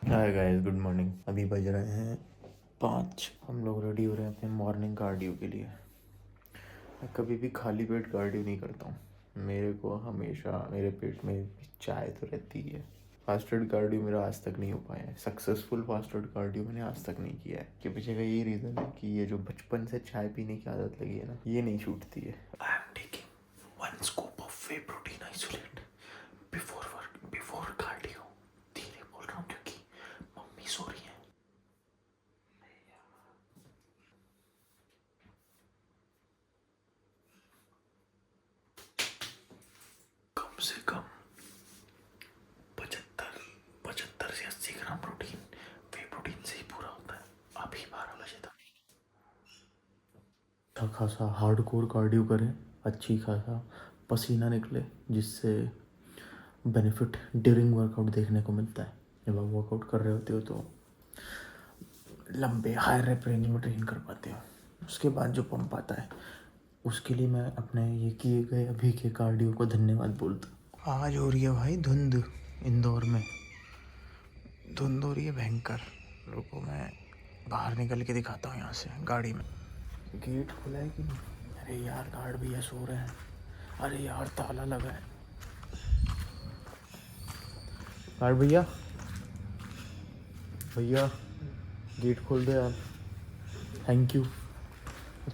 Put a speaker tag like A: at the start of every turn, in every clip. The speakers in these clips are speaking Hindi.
A: Hi guys, good morning. अभी बज रहे हैं 5। हम लोग रेडी हो रहे हैं अपने मॉर्निंग कार्डियो के लिए। मैं कभी भी खाली पेट कार्डियो नहीं करता हूँ। मेरे को हमेशा मेरे पेट में चाय तो रहती है। फास्टेड कार्डियो मेरा आज तक नहीं हो पाया है। सक्सेसफुल फास्टेड कार्डियो मैंने आज तक नहीं किया है। के पीछे का यही रीज़न है कि ये जो बचपन से चाय पीने की आदत लगी है ना, ये नहीं छूटती है। I am taking 1 scoop of way protein isolate before work, before cardio. धीरे बोल रहा हूँ क्योंकि मम्मी सो रही है। कम से कम 75 से 80 ग्राम प्रोटीन वे प्रोटीन से ही पूरा होता है। अभी 12 बजे तक अच्छा खासा हार्डकोर कार्डियो करें, अच्छी खासा पसीना निकले, जिससे बेनिफिट ड्यूरिंग वर्कआउट देखने को मिलता है। जब आप वर्कआउट कर रहे होते हो तो लंबे हाई रेप रेंज में ट्रेन कर पाते हो। उसके बाद जो पंप आता है, उसके लिए मैं अपने ये किए गए अभी के कार्डियो को धन्यवाद बोलता हूँ। आज हो रही है भाई धुंध, इंदौर में धुंध हो रही है भयंकर। रुको मैं बाहर निकल के दिखाता हूँ यहाँ से गाड़ी में। गेट खुला है कि नहीं? अरे यार, गार्ड भैया सो रहे हैं। अरे यार, ताला लगा है। गार्ड भैया, भैया गेट खोल दो यार, थैंक यू।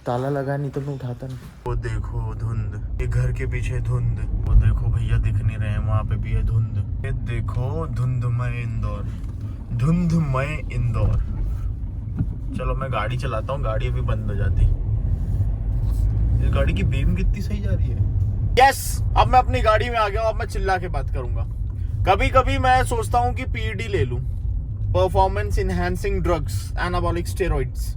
A: ताला लगा नहीं तो मैं उठाता नहीं। वो देखो धुंध, ये घर के पीछे धुंध। वो देखो भैया दिख नहीं रहे हैं, वहाँ पे भी है धुंध। ये देखो धुंधमय इंदौर, धुंधमय इंदौर। चलो मैं गाड़ी चलाता हूँ, गाड़ी अभी बंद हो जाती। इस गाड़ी की बीम कितनी सही जा रही है। यस, अब मैं अपनी गाड़ी में आ गया हूँ। अब मैं चिल्ला के बात करूंगा। कभी कभी मैं सोचता हूँ कि पीईडी ले लूं, performance enhancing drugs, anabolic steroids.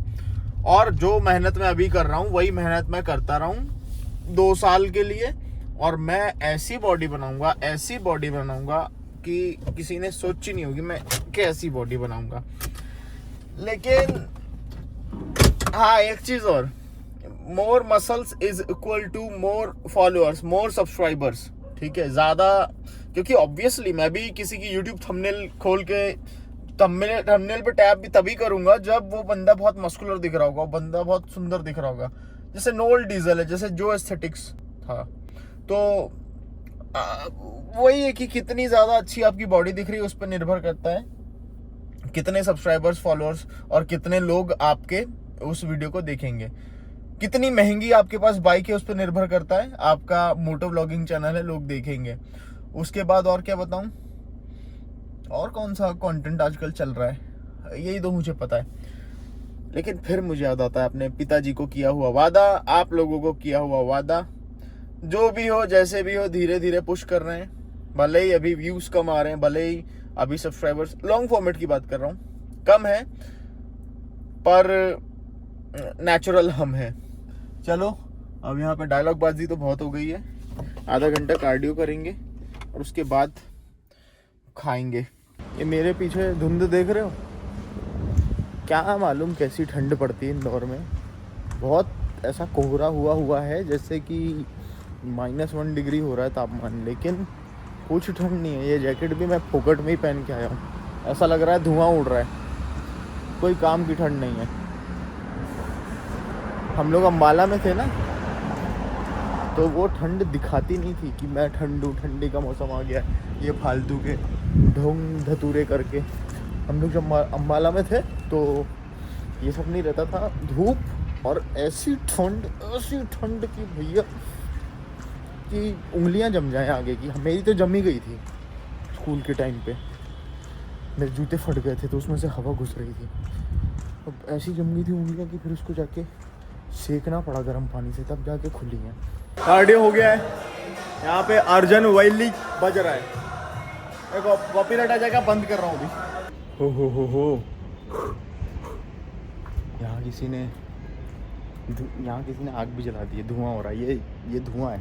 A: और जो मेहनत मैं अभी कर रहा हूँ वही मेहनत मैं करता रहूं 2 साल के लिए, और मैं ऐसी बॉडी बनाऊंगा, ऐसी बॉडी बनाऊंगा कि किसी ने सोची नहीं होगी मैं कैसी बॉडी बनाऊंगा। लेकिन हाँ, एक चीज और, more muscles is equal to more followers, more subscribers. ठीक है, ज्यादा, क्योंकि ऑब्वियसली मैं भी किसी की यूट्यूब थंबनेल खोल के थंबनेल पे टैप भी तभी करूंगा जब वो बंदा बहुत मस्कुलर दिख रहा होगा, वो बंदा बहुत सुंदर दिख रहा होगा। जैसे नोएल डीजल है, जैसे जो एस्थेटिक्स था। तो वही है कि कितनी ज्यादा अच्छी आपकी बॉडी दिख रही है, उस पर निर्भर करता है कितने सब्सक्राइबर्स, फॉलोअर्स और कितने लोग आपके उस वीडियो को देखेंगे। कितनी महंगी आपके पास बाइक है, उस पर निर्भर करता है। आपका मोटो व्लॉगिंग चैनल है, लोग देखेंगे। उसके बाद और क्या बताऊं, और कौन सा कंटेंट आजकल चल रहा है, यही तो मुझे पता है। लेकिन फिर मुझे याद आता है अपने पिताजी को किया हुआ वादा, आप लोगों को किया हुआ वादा। जो भी हो, जैसे भी हो, धीरे धीरे पुश कर रहे हैं। भले ही अभी व्यूज कम आ रहे हैं, भले ही अभी सब्सक्राइबर्स, लॉन्ग फॉर्मेट की बात कर रहा हूँ, कम है, पर नेचुरल हम हैं। चलो अब यहाँ पे डायलॉग बाजी तो बहुत हो गई है। आधा घंटा कार्डियो करेंगे और उसके बाद खाएंगे। ये मेरे पीछे धुंध देख रहे हो, क्या मालूम कैसी ठंड पड़ती है इंदौर में। बहुत ऐसा कोहरा हुआ है, जैसे कि -1 डिग्री हो रहा है तापमान, लेकिन कुछ ठंड नहीं है। ये जैकेट भी मैं फोकट में ही पहन के आया हूँ। ऐसा लग रहा है धुआं उड़ रहा है, कोई काम की ठंड नहीं है। हम लोग अम्बाला में थे ना, तो वो ठंड दिखाती नहीं थी कि मैं ठंडी का मौसम आ गया। ये फालतू के ढोंग धतूरे करके हम लोग जब अम्बाला में थे तो ये सब नहीं रहता था। धूप और ऐसी ठंड की भैया कि उंगलियां जम जाए आगे की। मेरी तो जमी गई थी स्कूल के टाइम पे, मेरे जूते फट गए थे तो उसमें से हवा घुस रही थी। अब ऐसी जम गई थी उंगलियां कि फिर उसको जाके सेकना पड़ा गर्म पानी से, तब जाके खुली है। कार्डियो हो गया है। यहाँ पे अर्जन वैली बज रहा है। देखो कॉपीराइट आ जाएगा, बंद कर रहा हूँ अभी। हो यहाँ किसी ने आग भी जला दी है, धुआं हो रहा है। ये धुआं है।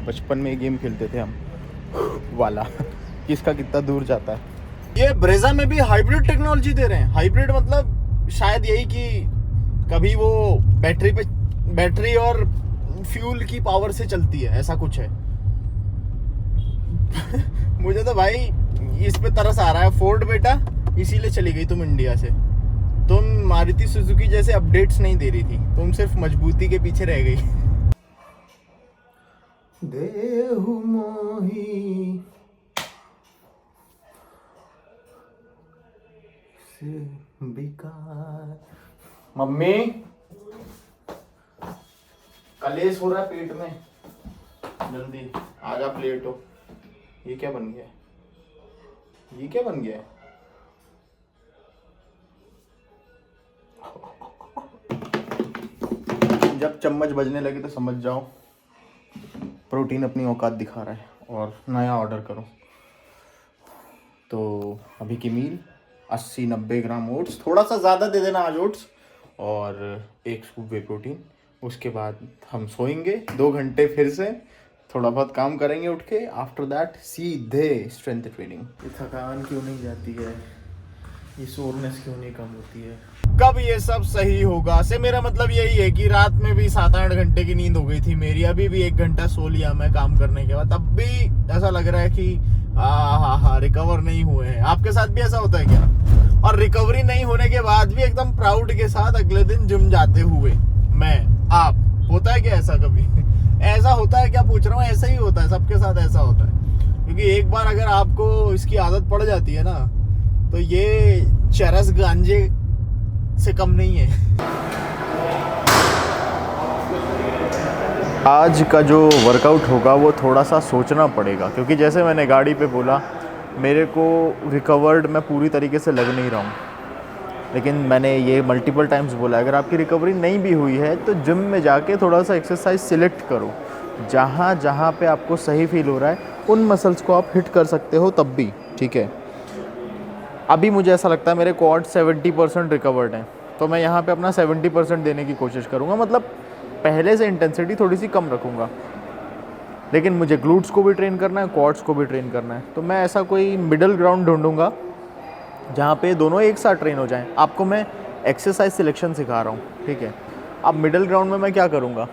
A: बचपन में गेम खेलते थे हम वाला, किसका कितना दूर जाता है। ये ब्रेजा में भी हाइब्रिड टेक्नोलॉजी दे रहे हैं। हाइब्रिड मतलब शायद यही कि कभी वो बैटरी और फ्यूल की पावर से चलती है, ऐसा कुछ है। मुझे तो भाई इस पे तरस आ रहा है। फोर्ड बेटा इसीलिए चली गई तुम इंडिया से। तुम मारुति सुजुकी जैसे अपडेट्स नहीं दे रही थी, तुम सिर्फ मजबूती के पीछे रह गई। देहु मोही से बेकार। मम्मी कलेश हो रहा है पेट में, जल्दी आजा, प्लेट हो। ये क्या बन गया? ये क्या बन गया? जब चम्मच बजने लगे तो समझ जाओ प्रोटीन अपनी औकात दिखा रहा है और नया ऑर्डर करो। तो अभी की मील 80-90 ग्राम ओट्स, थोड़ा सा ज़्यादा दे देना आज ओट्स, और 1 स्कूप वे प्रोटीन। उसके बाद हम सोएंगे 2 घंटे, फिर से थोड़ा बहुत काम करेंगे उठ के। आफ्टर दैट सीधे स्ट्रेंथ ट्रेनिंग। ये थकान क्यों नहीं जाती है, ये सोरनेस क्यों नहीं कम होती है, कब ये सब सही होगा? से मेरा मतलब यही है कि रात में भी 7-8 घंटे की नींद हो गई थी मेरी, अभी भी 1 घंटा सो लिया मैं काम करने के बाद, तब भी ऐसा लग रहा है कि हाँ रिकवर नहीं हुए हैं। आपके साथ भी ऐसा होता है क्या? और रिकवरी नहीं होने के बाद भी एकदम प्राउड के साथ अगले दिन जिम जाते हुए आप, होता है क्या ऐसा कभी? ऐसा होता है क्या पूछ रहा हूँ, ऐसा ही होता है, सबके साथ ऐसा होता है। क्योंकि एक बार अगर आपको इसकी आदत पड़ जाती है ना, तो ये चरस गांजे से कम नहीं है। आज का जो वर्कआउट होगा वो थोड़ा सा सोचना पड़ेगा, क्योंकि जैसे मैंने गाड़ी पे बोला, मेरे को रिकवर्ड मैं पूरी तरीके से लग नहीं रहा हूँ। लेकिन मैंने ये मल्टीपल टाइम्स बोला, अगर आपकी रिकवरी नहीं भी हुई है तो जिम में जाके थोड़ा सा एक्सरसाइज सिलेक्ट करो। जहाँ जहाँ पे आपको सही फील हो रहा है उन मसल्स को आप हिट कर सकते हो तब भी, ठीक है। अभी मुझे ऐसा लगता है मेरे क्वाड 70% रिकवर्ड हैं, तो मैं यहाँ पे अपना 70% देने की कोशिश करूँगा। मतलब पहले से इंटेंसिटी थोड़ी सी कम रखूँगा, लेकिन मुझे ग्लूट्स को भी ट्रेन करना है, क्वाड्स को भी ट्रेन करना है। तो मैं ऐसा कोई मिडल ग्राउंड ढूंढूंगा जहाँ पे दोनों एक साथ ट्रेन हो जाएं। आपको मैं एक्सरसाइज सिलेक्शन सिखा रहा हूँ, ठीक है। अब मिडल ग्राउंड में मैं क्या करूँगा,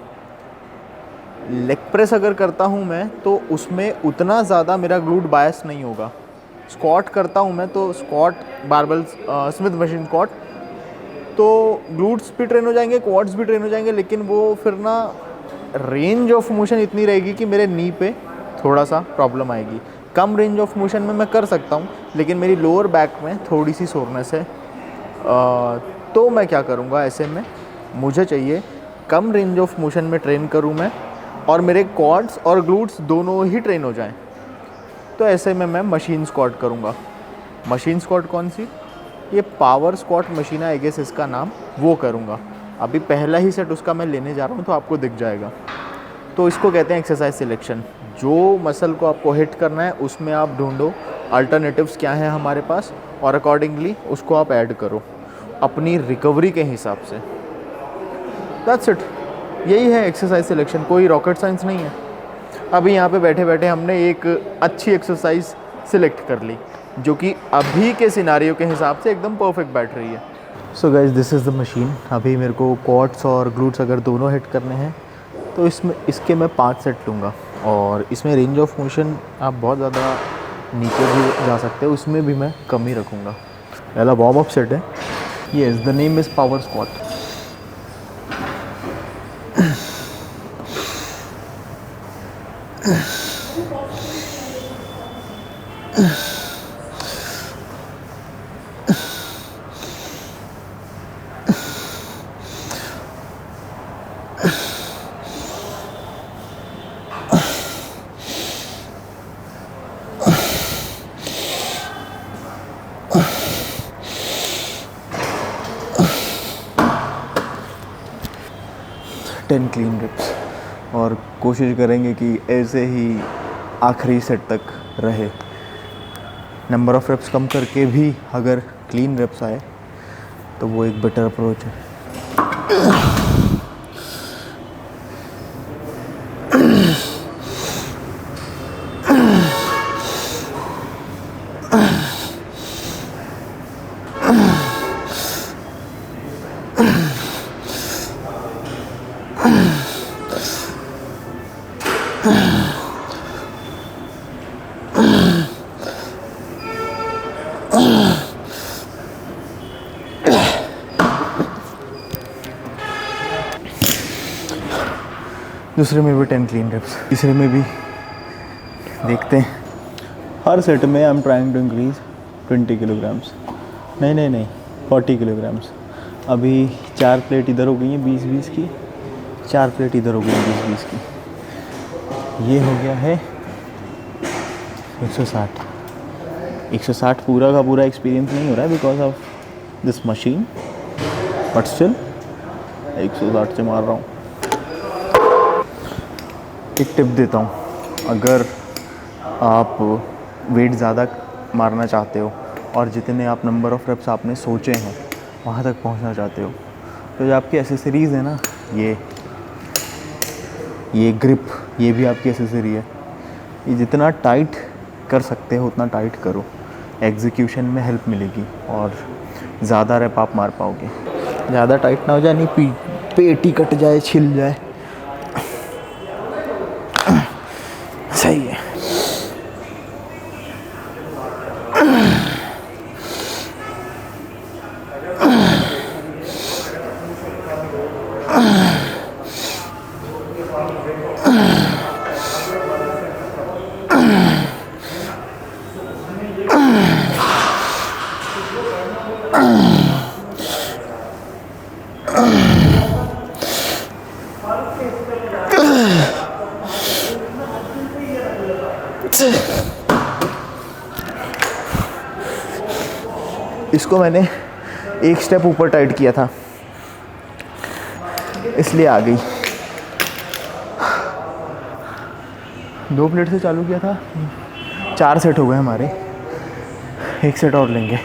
A: लेग प्रेस अगर करता हूँ मैं तो उसमें उतना ज़्यादा मेरा ग्लूट बायस नहीं होगा। स्क्वाट करता हूँ मैं तो squat barbell Smith machine squat, तो ग्लूट्स भी ट्रेन हो जाएंगे, क्वाड्स भी ट्रेन हो जाएंगे, लेकिन वो फिर ना रेंज ऑफ मोशन इतनी रहेगी कि मेरे नी पे थोड़ा सा प्रॉब्लम आएगी। कम रेंज ऑफ मोशन में मैं कर सकता हूँ, लेकिन मेरी लोअर बैक में थोड़ी सी सोरनेस है। तो मैं क्या करूँगा, ऐसे में मुझे चाहिए कम रेंज ऑफ मोशन में ट्रेन करूँ मैं, और मेरे क्वाड्स और ग्लूट्स दोनों ही ट्रेन हो जाएं। तो ऐसे में मैं मशीन स्क्वाट करूँगा। मशीन स्क्वाट कौन सी? ये पावर स्क्वाट मशीन है, आई गेस इसका नाम, वो करूँगा। अभी पहला ही सेट उसका मैं लेने जा रहा हूँ, तो आपको दिख जाएगा। तो इसको कहते हैं एक्सरसाइज सिलेक्शन। जो मसल को आपको हिट करना है उसमें आप ढूंढो अल्टरनेटिव्स क्या हैं हमारे पास, और अकॉर्डिंगली उसको आप ऐड करो अपनी रिकवरी के हिसाब से। दैट्स इट, यही है एक्सरसाइज सिलेक्शन, कोई रॉकेट साइंस नहीं है। अभी यहाँ पे बैठे बैठे हमने एक अच्छी एक्सरसाइज सिलेक्ट कर ली, जो कि अभी के सिनारियो के हिसाब से एकदम परफेक्ट बैठ रही है। So guys, this is the machine. अभी मेरे को क्वाड्स और ग्लूट्स अगर दोनों हिट करने हैं तो इसके मैं 5 सेट लूँगा, और इसमें रेंज ऑफ मोशन आप बहुत ज़्यादा नीचे भी जा सकते हो, उसमें भी मैं कम ही रखूँगा। पहला वार्म अप सेट है, yes, the name is power squat. Ten clean reps, और कोशिश करेंगे कि ऐसे ही आखिरी सेट तक रहे। नंबर ऑफ़ रेप्स कम करके भी अगर क्लीन रेप्स आए तो वो एक बेटर अप्रोच है। दूसरे में भी 10 क्लीन रेप्स, तीसरे में भी देखते हैं। हर सेट में I am trying to increase 20 kilograms, नहीं 40 किलोग्राम्स। अभी 4 प्लेट इधर हो गई हैं 20-20 की, 4 प्लेट इधर हो गई हैं 20-20 की। ये हो गया है 160 पूरा का पूरा एक्सपीरियंस नहीं हो रहा है because of this machine, but still 160 से मार रहा हूँ। एक टिप देता हूँ, अगर आप वेट ज़्यादा मारना चाहते हो और जितने आप नंबर ऑफ़ रेप्स आपने सोचे हैं वहाँ तक पहुँचना चाहते हो, तो जो आपकी एसेसरीज़ है ना, ये ग्रिप, ये भी आपकी एसेसरी है। ये जितना टाइट कर सकते हो उतना टाइट करो, एग्जीक्यूशन में हेल्प मिलेगी और ज़्यादा रेप आप मार पाओगे। ज़्यादा टाइट ना हो जाए, नहीं पेट ही कट जाए, छिल जाए। सही है। इसको मैंने एक स्टेप ऊपर टाइट किया था, इसलिए आ गई। 2 प्लेट से चालू किया था, 4 सेट हो गए हमारे, 1 सेट और लेंगे।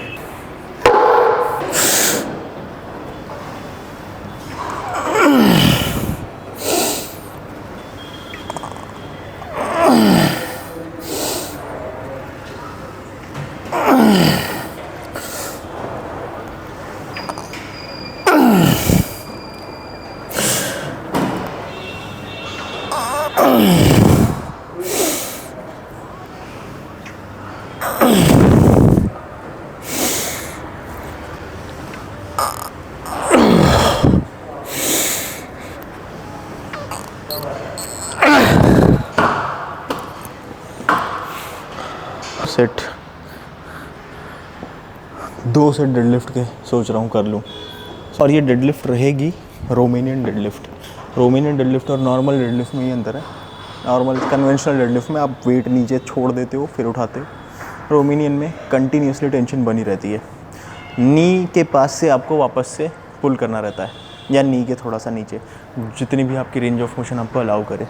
A: सेट 2 सेट डेडलिफ्ट के सोच रहा हूँ कर लूँ। और ये डेडलिफ्ट रहेगी रोमेनियन डेडलिफ्ट और नॉर्मल डेडलिफ्ट में ये अंतर है। नॉर्मल कन्वेंशनल डेडलिफ्ट में आप वेट नीचे छोड़ देते हो फिर उठाते हो, रोमेनियन में कंटिन्यूसली टेंशन बनी रहती है। नी के पास से आपको वापस से पुल करना रहता है, या नी के थोड़ा सा नीचे, जितनी भी आपकी रेंज ऑफ मोशन आपको अलाउ करे।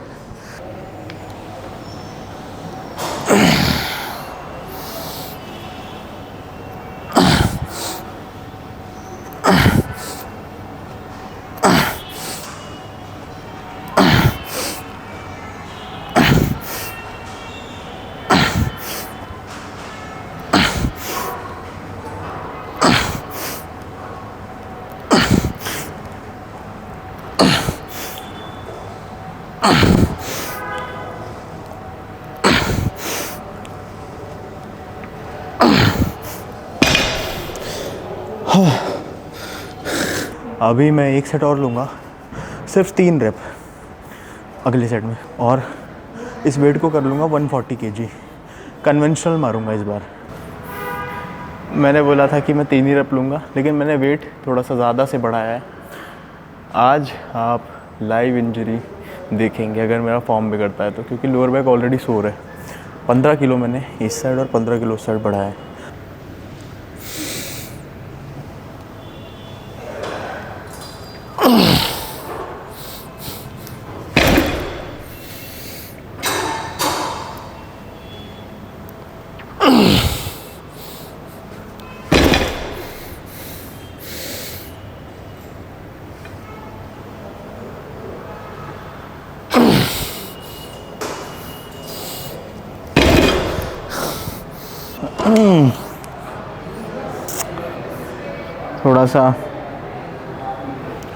A: अभी मैं 1 सेट और लूँगा, सिर्फ 3 रेप अगले सेट में, और इस वेट को कर लूँगा 140 kg। कन्वेंशनल मारूँगा इस बार। मैंने बोला था कि मैं 3 ही रेप लूँगा, लेकिन मैंने वेट थोड़ा सा ज़्यादा से बढ़ाया है। आज आप लाइव इंजरी देखेंगे अगर मेरा फॉर्म बिगड़ता है तो, क्योंकि लोअर बैक ऑलरेडी सोर है। 15 किलो मैंने इस साइड और 15 किलो उस साइड बढ़ाया है। थोड़ा सा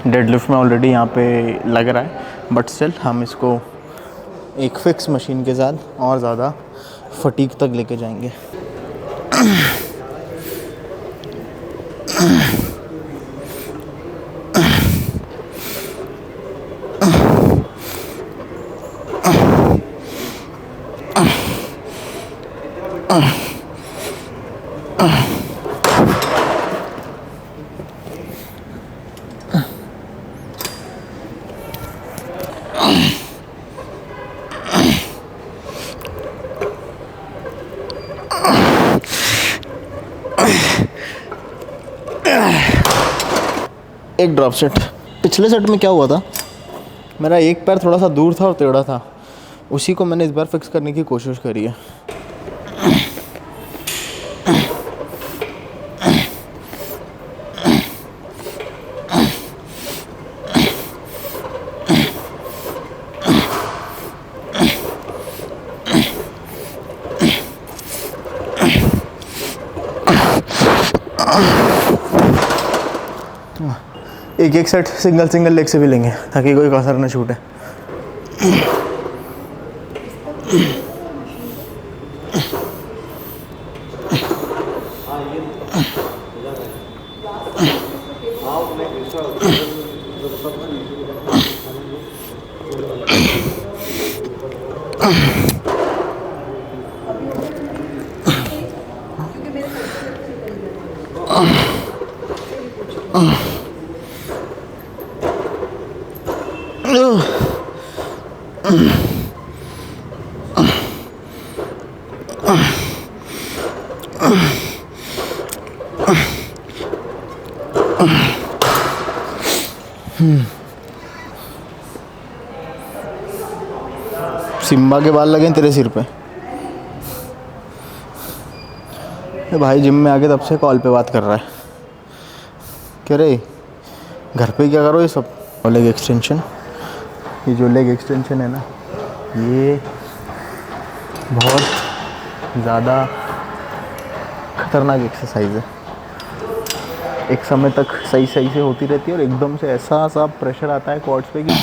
A: डेडलिफ्ट में ऑलरेडी यहाँ पे लग रहा है, बट स्टिल हम इसको एक फिक्स मशीन के साथ और ज़्यादा फटीक तक लेके जाएंगे। एक ड्रॉप सेट। पिछले सेट में क्या हुआ था, मेरा एक पैर थोड़ा सा दूर था और टेढ़ा था, उसी को मैंने इस बार फिक्स करने की कोशिश करी है। एक एक सेट सिंगल लेग से भी लेंगे ताकि कोई कसर न छूटे। सिम्बा के बाल लगे तेरे सिर पे। भाई जिम में आके तब से कॉल पे बात कर रहा है। कह रहे घर पे क्या करो ये सब। लेग एक्सटेंशन, ये जो लेग एक्सटेंशन है ना, ये बहुत ज़्यादा खतरनाक एक्सरसाइज है। एक समय तक सही से होती रहती है और एकदम से ऐसा सा प्रेशर आता है क्वाड्स पे कि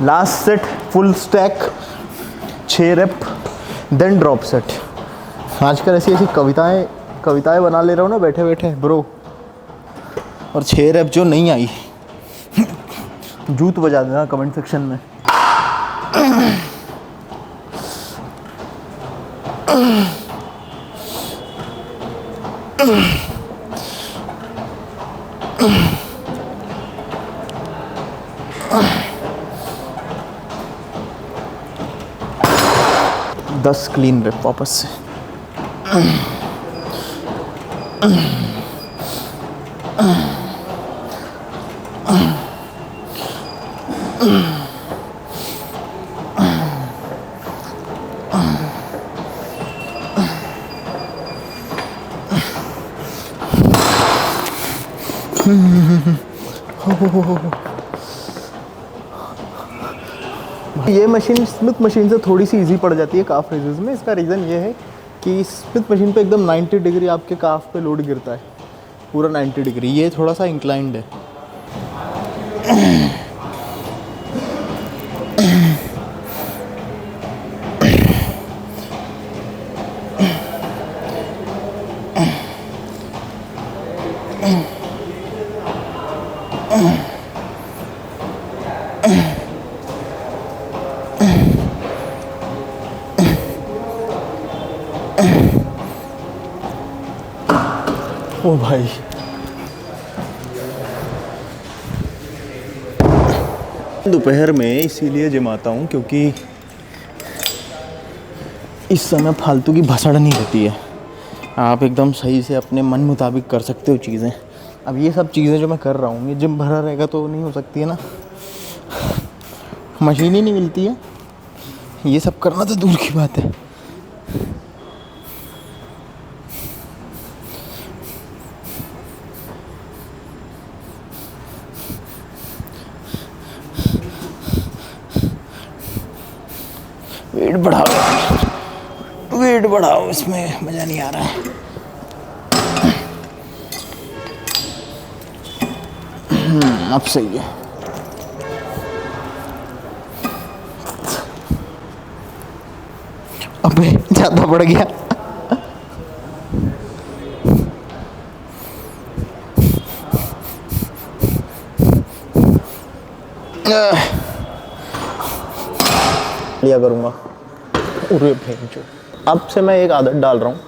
A: last set full stack 6 rep then drop set. आजकल ऐसी कविताएं बना ले रहा हूँ ना बैठे बैठे ब्रो, और 6 रेप जो नहीं आई जूत बजा देना कमेंट सेक्शन में। दस क्लीन रेप वापस से। ये मशीन स्मिथ मशीन से थोड़ी सी इजी पड़ जाती है काफ रेजेस में। इसका रीज़न ये है कि स्मिथ मशीन पे एकदम 90 डिग्री आपके काफ पे लोड गिरता है, पूरा 90 डिग्री। ये थोड़ा सा इंक्लाइंड है। ओ भाई दोपहर में इसीलिए जिम आता हूँ क्योंकि इस समय फालतू की भसड़ नहीं होती है। आप एकदम सही से अपने मन मुताबिक कर सकते हो चीज़ें। अब ये सब चीज़ें जो मैं कर रहा हूँ, ये जिम भरा रहेगा तो नहीं हो सकती है ना, मशीन ही नहीं मिलती है। ये सब करना तो दूर की बात है। वेट बढ़ाओ, इसमें मज़ा नहीं आ रहा है। अब सही है। अबे ज़्यादा बढ़ गया। लिया करूँगा। अरे भेंचो। अब से मैं एक आदत डाल रहा हूँ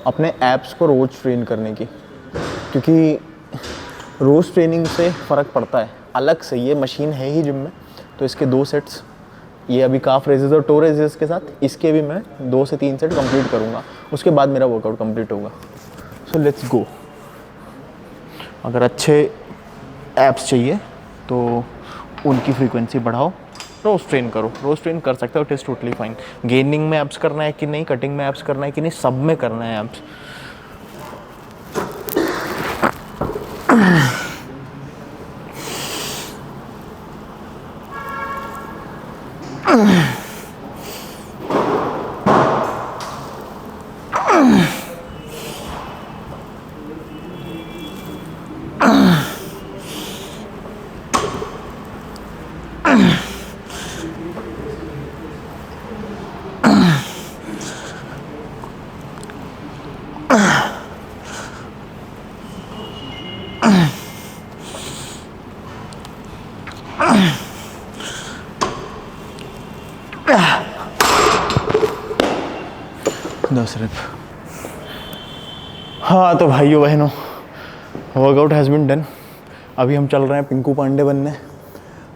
A: अपने ऐप्स को रोज़ ट्रेन करने की, क्योंकि रोज़ ट्रेनिंग से फ़र्क पड़ता है। अलग से ये मशीन है ही जिम में, तो इसके 2 सेट्स, ये अभी काफ रेजेस और टो रेजेस के साथ इसके भी मैं 2 से 3 सेट कंप्लीट करूँगा, उसके बाद मेरा वर्कआउट कंप्लीट होगा। So let's go. अगर अच्छे ऐप्स चाहिए तो उनकी फ्रीक्वेंसी बढ़ाओ, रोज़ ट्रेन करो। रोज़ ट्रेन कर सकते हो, it is totally fine. Gaining में ऐप्स करना है कि नहीं, कटिंग में ऐप्स करना है कि नहीं, सब में करना है ऐप्स। दस रेप। हाँ तो भाइयों बहनों, वर्कआउट हैज़ बिन डन। अभी हम चल रहे हैं पिंकू पांडे बनने।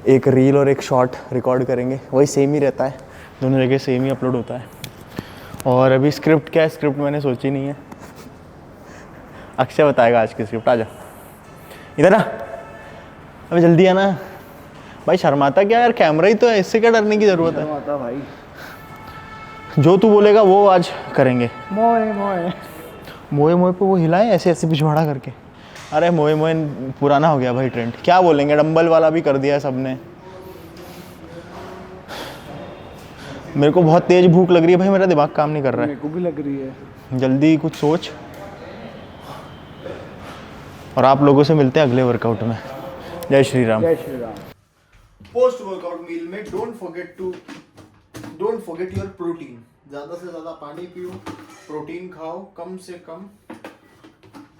A: एक रील और एक शॉर्ट रिकॉर्ड करेंगे, वही सेम ही रहता है, दोनों जगह सेम ही अपलोड होता है। और अभी स्क्रिप्ट क्या है, स्क्रिप्ट मैंने सोची नहीं है, अक्षय बताएगा आज की स्क्रिप्ट। आ जा इधर ना, अभी जल्दी आना भाई। शर्माता क्या यार, कैमरा ही तो है, इससे क्या डरने की ज़रूरत है।
B: शर्माता भाई,
A: जो तू बोलेगा वो आज करेंगे।
B: मोए मोए
A: मोए मोए पे वो हिलाए ऐसे ऐसे पिछवाड़ा करके। अरे मोए मोए पुराना हो गया भाई ट्रेंड, क्या बोलेंगे। डंबल वाला भी कर दिया है सबने। मेरे को बहुत तेज भूख लग रही है भाई, मेरा दिमाग काम नहीं कर रहा
B: मेरे को भी लग रही है।
A: है। जल्दी कुछ सोच। और आप लोगों से मिलते हैं अगले वर्कआउट में। जय श्री राम।
B: जय Shri Ram.
A: Post workout meal में डोंट फॉरगेट योर प्रोटीन। ज़्यादा से ज़्यादा पानी पियो, प्रोटीन खाओ, कम से कम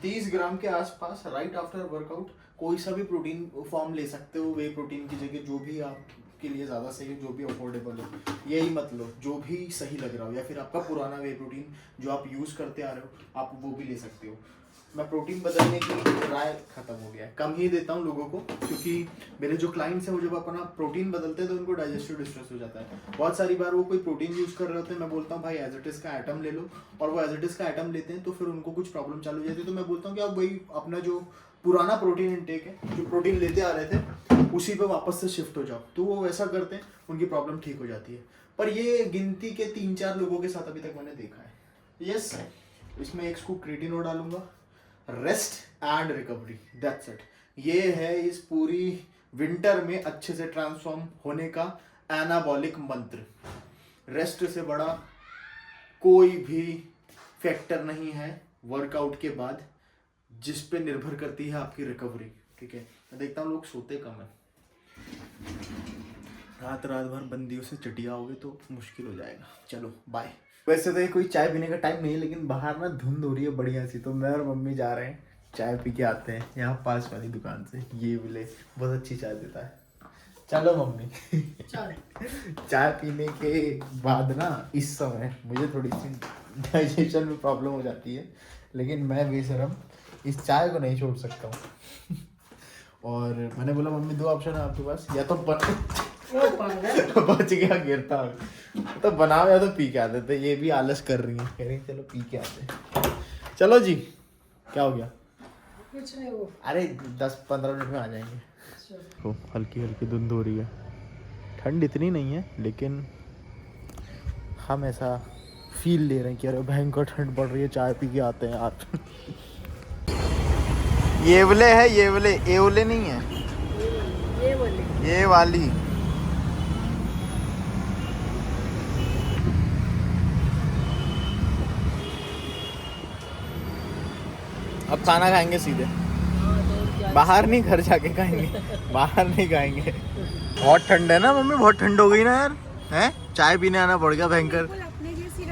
A: 30 ग्राम के आसपास राइट आफ्टर वर्कआउट। कोई सा भी प्रोटीन फॉर्म ले सकते हो, वे प्रोटीन की जगह, जो भी आपके लिए ज़्यादा सही है, जो भी अफोर्डेबल है, यही मत लो, जो भी सही लग रहा हो। या फिर आपका पुराना वे प्रोटीन जो आप यूज़ करते आ रहे हो, आप वो भी ले सकते हो। मैं प्रोटीन बदलने की राय खत्म हो गया है, कम ही देता हूँ लोगों को, क्योंकि मेरे जो क्लाइंट्स हैं वो जब अपना प्रोटीन बदलते हैं तो उनको डाइजेस्टिव डिस्ट्रेस हो जाता है। बहुत सारी बार वो कोई प्रोटीन यूज़ कर रहे होते हैं, मैं बोलता हूँ भाई एज इट इज़ का आइटम ले लो, और वो एज इट इज़ का आइटम लेते हैं तो फिर उनको कुछ प्रॉब्लम चालू हो जाती है। तो मैं बोलता हूँ कि आप वही अपना जो पुराना प्रोटीन इंटेक है, जो प्रोटीन लेते आ रहे थे, उसी पे वापस से शिफ्ट हो जाओ। तो वो वैसा करते हैं, उनकी प्रॉब्लम ठीक हो जाती है। पर ये गिनती के 3-4 लोगों के साथ अभी तक मैंने देखा है। यस, इसमें एक स्कूप क्रिएटिन और डालूंगा। Rest and recovery, that's it. ये है इस पूरी विंटर में अच्छे से ट्रांसफॉर्म होने का एनाबॉलिक मंत्र। रेस्ट से बड़ा कोई भी फैक्टर नहीं है वर्कआउट के बाद, जिस पे निर्भर करती है आपकी रिकवरी। ठीक है, मैं देखता हूँ लोग सोते कम है, रात भर बंदियों से चटियाओगे तो मुश्किल हो जाएगा। चलो बाय। वैसे तो ये कोई चाय पीने का टाइम नहीं है, लेकिन बाहर ना धुंध हो रही है बढ़िया सी, तो मैं और मम्मी जा रहे हैं, चाय पी के आते हैं यहाँ पास वाली दुकान से। ये मिले, बहुत अच्छी चाय देता है। चलो मम्मी। चाय पीने के बाद ना इस समय मुझे थोड़ी सी डाइजेशन में प्रॉब्लम हो जाती है, लेकिन मैं बेशरम इस चाय को नहीं छोड़ सकता हूँ। और मैंने बोला मम्मी 2 ऑप्शन है आपके पास, या तो बच गया गिरता, तो बनाओ या तो पी के आते। तो ये भी आलस कर रही है, कह रही चलो पी के आते। चलो जी, क्या हो गया?
B: कुछ नहीं, वो
A: अरे 10-15 मिनट में आ जाएंगे। तो हल्की हल्की धुंध हो रही है, ठंड इतनी नहीं है, लेकिन हम ऐसा फील ले रहे हैं कि अरे भयंकर ठंड पड़ रही है, चाय पी के आते हैं यार। ये वाले है, ये वाले नहीं है, ये वाली। अब खाना खाएंगे सीधे। बाहर नहीं, घर जाके खाएंगे, बाहर नहीं खाएंगे। बहुत ठंड है ना मम्मी, बहुत ठंड हो गई ना यार, हैं? चाय पीने आना पड़ गया, भयंकर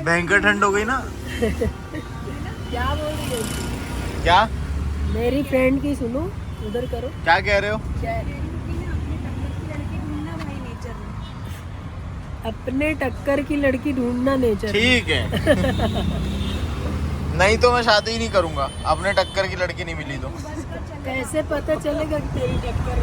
A: भयंकर ठंड हो गई ना।
C: क्या बोल रही हो?
A: क्या
C: मेरी फ्रेंड की सुनो, उधर करो।
A: क्या कह रहे हो?
C: अपने टक्कर की लड़की ढूंढना नेचर।
A: ठीक है। नहीं तो मैं शादी ही नहीं करूंगा, अपने टक्कर की लड़की नहीं मिली तो।
C: कैसे पता चलेगा कि तेरी टक्कर